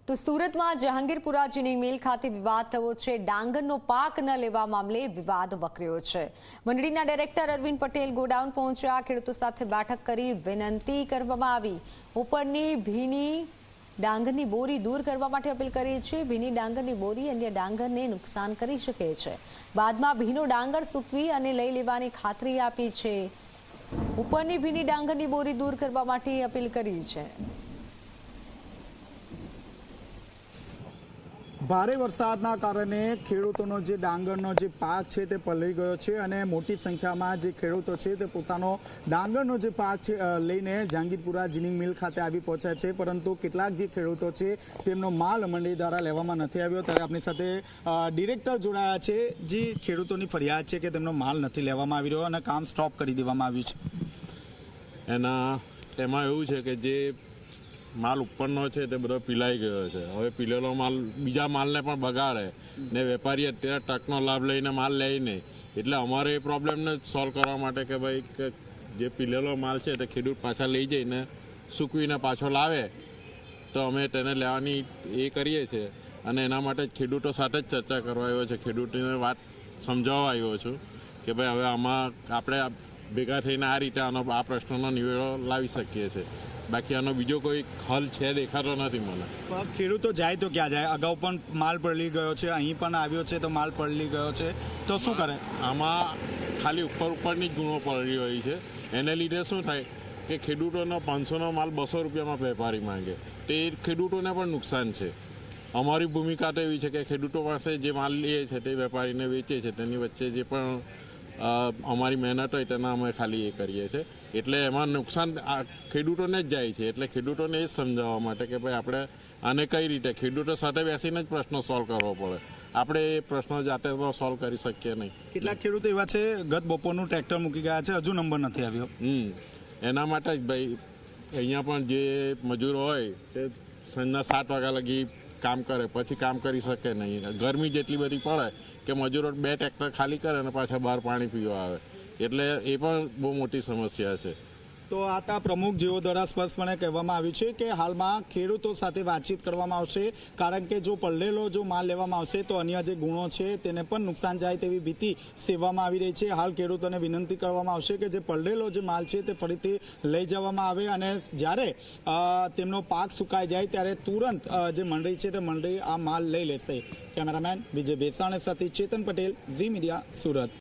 તો સુરતમાં જહાંગીરપુરા ચીની મિલ ખાતે વિવાદ થયો છે। ડાંગરનો પાક ન લેવા મામલે વિવાદ વકર્યો છે। મંડળીના ડાયરેક્ટર અરવિંદ પટેલ ગોડાઉન પહોંચ્યા, ખેડૂતો સાથે બેઠક કરી વિનંતી કરવામાં આવી। ઉપરની ભીની ડાંગરની બોરી દૂર કરવા માટે અપીલ કરી છે। ભીની ડાંગરની બોરી અન્ય ડાંગરને નુકસાન કરી શકે છે। બાદમાં ભીનો ડાંગર સૂકવી અને લઈ લેવાની ખાતરી આપી છે। ઉપરની ભીની ડાંગરની બોરી દૂર કરવા માટે અપીલ કરી છે। ભારે વરસાદના કારણે ખેડૂતોનો જે ડાંગરનો જે પાક છે તે પલળી ગયો છે અને મોટી સંખ્યામાં જે ખેડૂતો છે તે પોતાનો ડાંગરનો જે પાક છે લઈને જહાંગીરપુરા જીનિંગ મિલ ખાતે આવી પહોંચ્યા છે, પરંતુ કેટલાક જે ખેડૂતો છે તેમનો માલ મંડળી દ્વારા લેવામાં નથી આવ્યો। ત્યારે આપણી સાથે ડિરેક્ટર જોડાયા છે। જે ખેડૂતોની ફરિયાદ છે કે તેમનો માલ નથી લેવામાં આવી રહ્યો અને કામ સ્ટોપ કરી દેવામાં આવ્યું છે। એમાં એવું છે કે જે માલ ઉપરનો છે તે બધો પીલાઈ ગયો છે। હવે પીલેલો માલ બીજા માલને પણ બગાડે ને વેપારી અત્યારે તકનો લાભ લઈને માલ લે નહીં, એટલે અમારે એ પ્રોબ્લેમને સોલ્વ કરવા માટે કે ભાઈ કે જે પીલેલો માલ છે તે ખેડૂત પાછા લઈ જઈને સૂકવીને પાછો લાવે તો અમે તેને લેવાની એ કરીએ છીએ અને એના માટે ખેડૂતો સાથે જ ચર્ચા કરવા આવ્યો છે। ખેડૂતોને વાત સમજાવવા આવ્યો છું કે ભાઈ હવે આમાં આપણે ભેગા થઈને આ રીતે આ પ્રશ્નનો નિવેડો લાવી શકીએ છીએ। બાકી આનો બીજો કોઈ હલ છે દેખાતો નથી મને। ખેડૂતો જાય તો ક્યાં જાય? અગાઉ પણ માલ પલળી ગયો છે, અહીં પણ આવ્યો છે તો માલ પલળી ગયો છે, તો શું કરે? આમાં ખાલી ઉપરની જ ગુણો પલળી હોય છે। એને લીધે શું થાય કે ખેડૂતોનો 500નો માલ 200 રૂપિયામાં વેપારી માંગે, તે ખેડૂતોને પણ નુકસાન છે। અમારી ભૂમિકા તો એવી છે કે ખેડૂતો પાસે જે માલ લે છે તે વેપારીને વેચે છે, તેની વચ્ચે જે પણ અમારી મહેનત હોય તેના અમે ખાલી એ કરીએ છીએ, એટલે એમાં નુકસાન ખેડૂતોને જ જાય છે। એટલે ખેડૂતોને એ જ સમજાવવા માટે કે ભાઈ આપણે આને કઈ રીતે ખેડૂતો સાથે બેસીને જ પ્રશ્નો સોલ્વ કરવો પડે, આપણે એ પ્રશ્નો જાતે તો સોલ્વ કરી શકીએ નહીં। કેટલાક ખેડૂતો એવા છે ગત બપોરનું ટ્રેક્ટર મૂકી ગયા છે, હજુ નંબર નથી આવ્યો। એના માટે જ ભાઈ અહીંયા પણ જે મજૂરો હોય તે સાંજના 7 વાગ્યા લગી કામ કરે, પછી કામ કરી શકે નહીં। ગરમી જેટલી બધી પડે કે મજૂરો 2 ટ્રેક્ટર ખાલી કરે અને પાછા બહાર પાણી પીવા આવે, એટલે એ પણ બહુ મોટી સમસ્યા છે। તો આ પ્રમુખ જેઓ દ્વારા સ્પષ્ટપણે કહેવામાં આવ્યું છે કે હાલમાં ખેડૂતો સાથે વાતચીત કરવામાં આવશે, કારણ કે જો પલળેલો જો માલ લેવામાં આવશે તો અન્ય જે ગુણો છે તેને પણ નુકસાન જાય તેવી ભીતિ સેવવામાં આવી રહી છે। હાલ ખેડૂતોને વિનંતી કરવામાં આવશે કે જે પલળેલો જે માલ છે તે ફરીથી લઈ જવામાં આવે અને જ્યારે તેમનો પાક સુકાઈ જાય ત્યારે તુરંત જે મંડળી છે તે મંડળી આ માલ લઈ લેશે। કેમેરામેન વિજય બેસાણે સાથે ચેતન પટેલ, ઝી મીડિયા, સુરત।